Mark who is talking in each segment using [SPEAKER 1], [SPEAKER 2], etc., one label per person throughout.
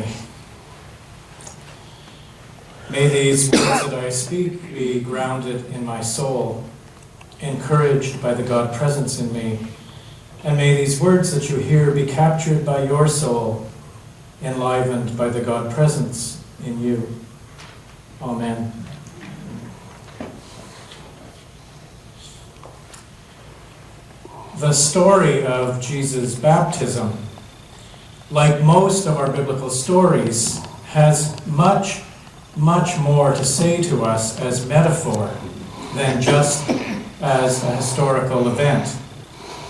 [SPEAKER 1] me. May these words that I speak be grounded in my soul, encouraged by the God presence in me, and may these words that you hear be captured by your soul, enlivened by the God presence in you. Amen. The story of Jesus' baptism, like most of our biblical stories, has much more to say to us as metaphor than just as a historical event,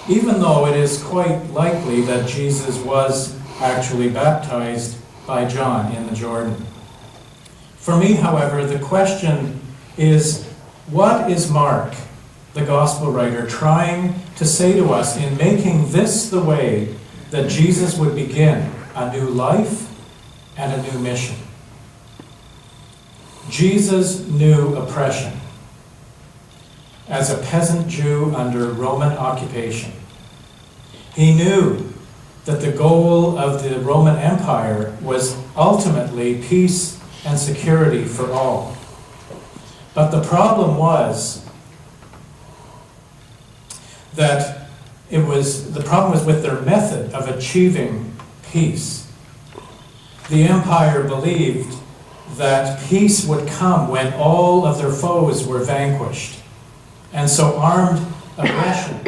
[SPEAKER 1] even though it is quite likely that Jesus was actually baptized by John in the Jordan. For me, however, the question is, what is Mark, the gospel writer, trying to say to us in making this the way that Jesus would begin a new life and a new mission? Jesus knew oppression. As a peasant Jew under Roman occupation, he knew that the goal of the Roman Empire was ultimately peace and security for all. But the problem was that the problem was with their method of achieving peace. The empire believed that peace would come when all of their foes were vanquished. And so armed aggression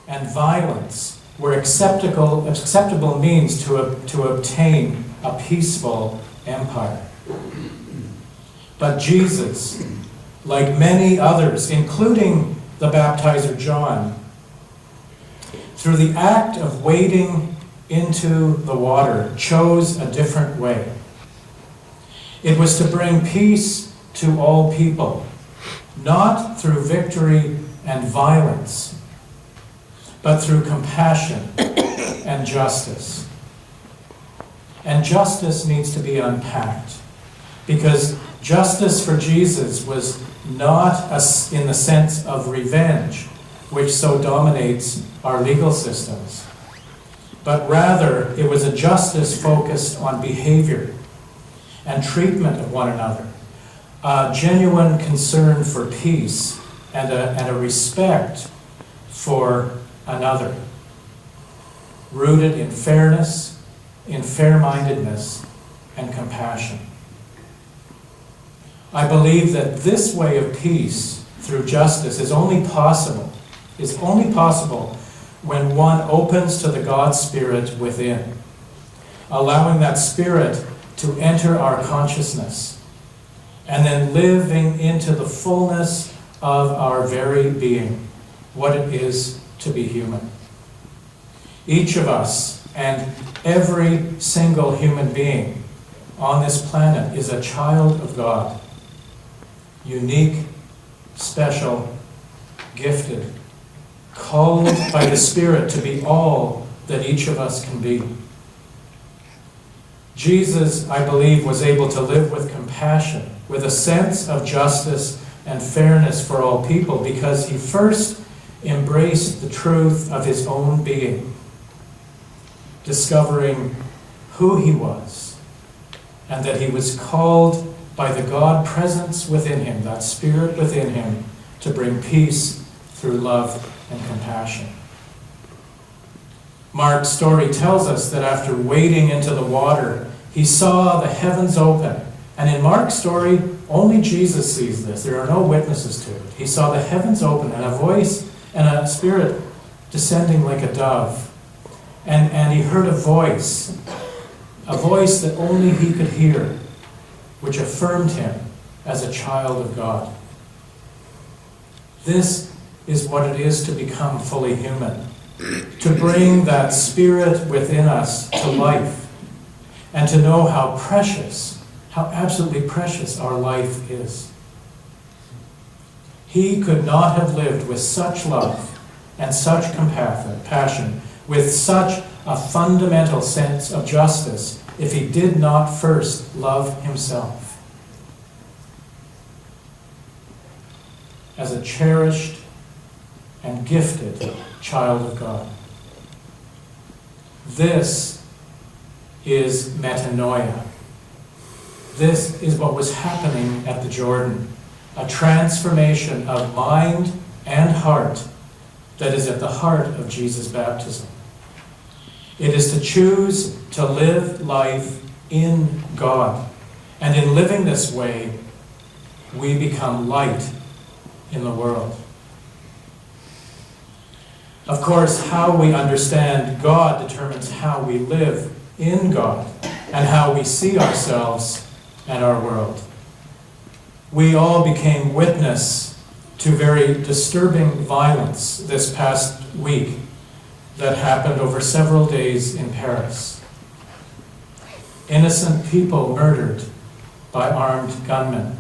[SPEAKER 1] and violence were acceptable means to obtain a peaceful empire. But Jesus, like many others, including the baptizer John, through the act of wading into the water, chose a different way. It was to bring peace to all people, not through victory and violence, but through compassion and justice. And justice needs to be unpacked, because justice for Jesus was not in the sense of revenge, which so dominates our legal systems, but rather it was a justice focused on behavior and treatment of one another, a genuine concern for peace and a respect for another, rooted in fairness, in fair-mindedness, and compassion. I believe that this way of peace through justice is only possible when one opens to the God Spirit within, allowing that Spirit to enter our consciousness, and then living into the fullness of our very being, what it is to be human. Each of us and every single human being on this planet is a child of God, unique, special, gifted, called by the Spirit to be all that each of us can be. Jesus, I believe, was able to live with compassion, with a sense of justice and fairness for all people, because he first embraced the truth of his own being, discovering who he was, and that he was called by the God presence within him, that Spirit within him, to bring peace through love and compassion. Mark's story tells us that after wading into the water, he saw the heavens open. And in Mark's story, only Jesus sees this. There are no witnesses to it. He saw the heavens open and a voice and a spirit descending like a dove. And he heard a voice that only he could hear, which affirmed him as a child of God. This is what it is to become fully human, to bring that Spirit within us to life, and to know how precious, how absolutely precious our life is. He could not have lived with such love and such compassion, with such a fundamental sense of justice, if he did not first love himself. As a cherished and gifted child of God. This is metanoia. This is what was happening at the Jordan, a transformation of mind and heart that is at the heart of Jesus' baptism. It is to choose to live life in God. And in living this way, we become light in the world. Of course, how we understand God determines how we live in God and how we see ourselves and our world. We all became witness to very disturbing violence this past week that happened over several days in Paris. Innocent people murdered by armed gunmen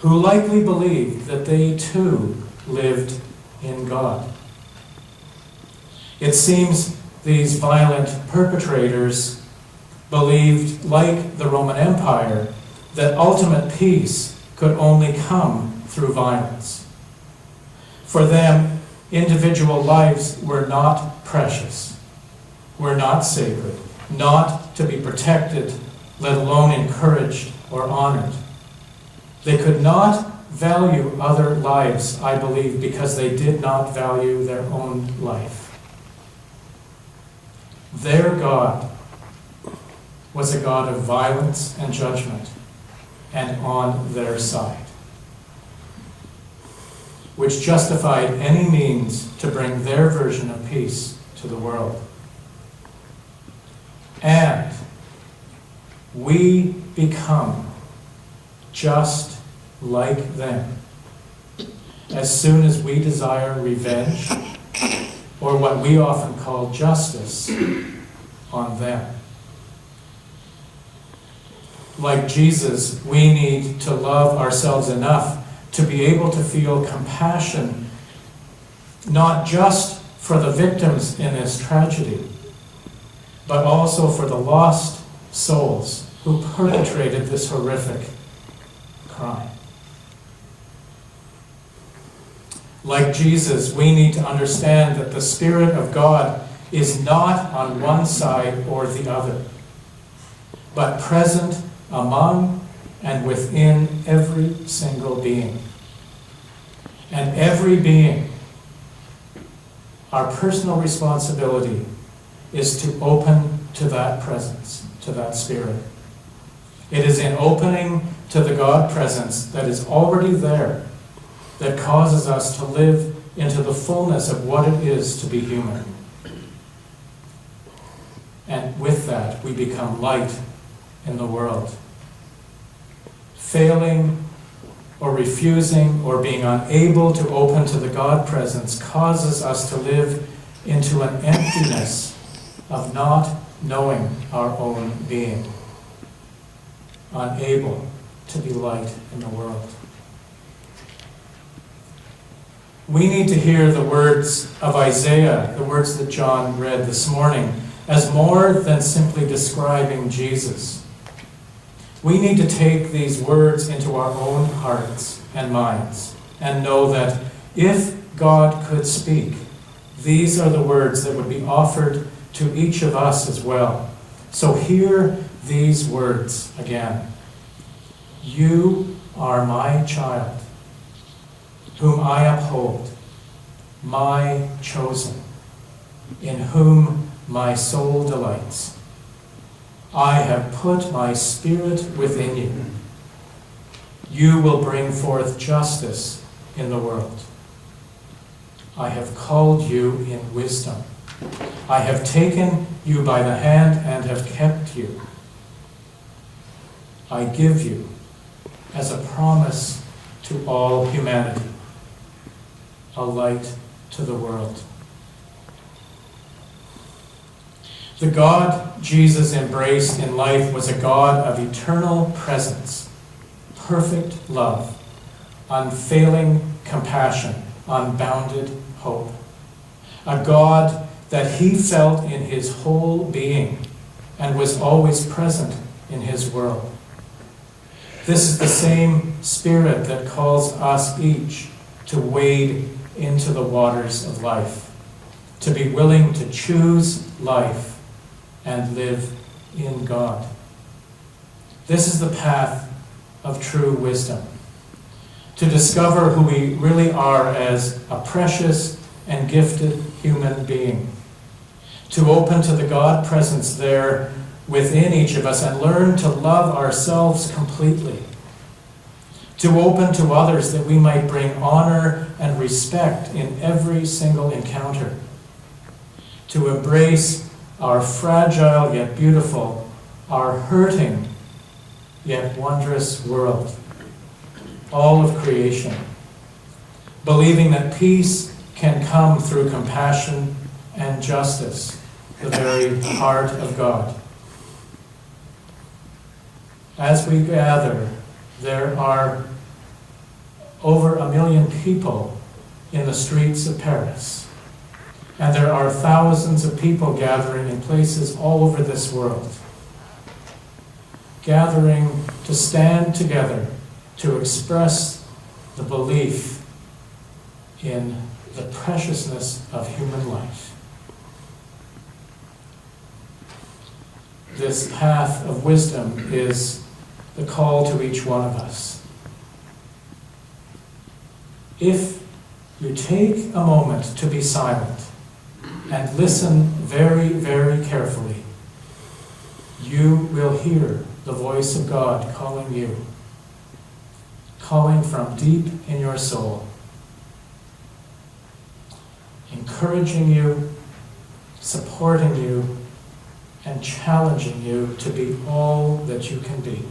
[SPEAKER 1] who likely believed that they too lived in God. It seems these violent perpetrators believed, like the Roman Empire, that ultimate peace could only come through violence. For them, individual lives were not precious, were not sacred, not to be protected, let alone encouraged or honored. They could not value other lives, I believe, because they did not value their own life. Their God was a God of violence and judgment, and on their side, which justified any means to bring their version of peace to the world. And we become just like them as soon as we desire revenge, or what we often call justice, on them. Like Jesus, we need to love ourselves enough to be able to feel compassion, not just for the victims in this tragedy, but also for the lost souls who perpetrated this horrific crime. Like Jesus, we need to understand that the Spirit of God is not on one side or the other, but present among and within every single being. And every being, our personal responsibility is to open to that presence, to that Spirit. It is in opening to the God presence that is already there that causes us to live into the fullness of what it is to be human. And with that, we become light in the world. Failing or refusing or being unable to open to the God presence causes us to live into an emptiness of not knowing our own being, unable to be light in the world. We need to hear the words of Isaiah, the words that John read this morning, as more than simply describing Jesus. We need to take these words into our own hearts and minds and know that if God could speak, these are the words that would be offered to each of us as well. So hear these words again. You are my child, whom I uphold, my chosen, in whom my soul delights. I have put my Spirit within you. You will bring forth justice in the world. I have called you in wisdom. I have taken you by the hand and have kept you. I give you as a promise to all humanity, a light to the world. The God Jesus embraced in life was a God of eternal presence, perfect love, unfailing compassion, unbounded hope. A God that he felt in his whole being and was always present in his world. This is the same Spirit that calls us each to wade into the waters of life, to be willing to choose life and live in God. This is the path of true wisdom. To discover who we really are as a precious and gifted human being. To open to the God presence there within each of us and learn to love ourselves completely. To open to others that we might bring honor and respect in every single encounter. To embrace our fragile yet beautiful, our hurting yet wondrous world, all of creation, believing that peace can come through compassion and justice, the very heart of God. As we gather, there are over 1 million people in the streets of Paris, and there are thousands of people gathering in places all over this world, gathering to stand together to express the belief in the preciousness of human life. This path of wisdom is the call to each one of us. If you take a moment to be silent and listen very, very carefully, you will hear the voice of God calling you, calling from deep in your soul, encouraging you, supporting you, and challenging you to be all that you can be.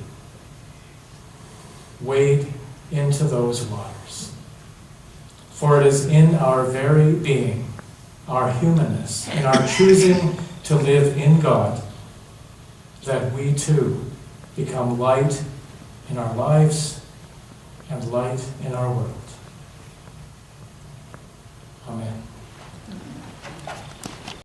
[SPEAKER 1] Wade into those waters. For it is in our very being, our humanness, in our choosing to live in God, that we too become light in our lives and light in our world.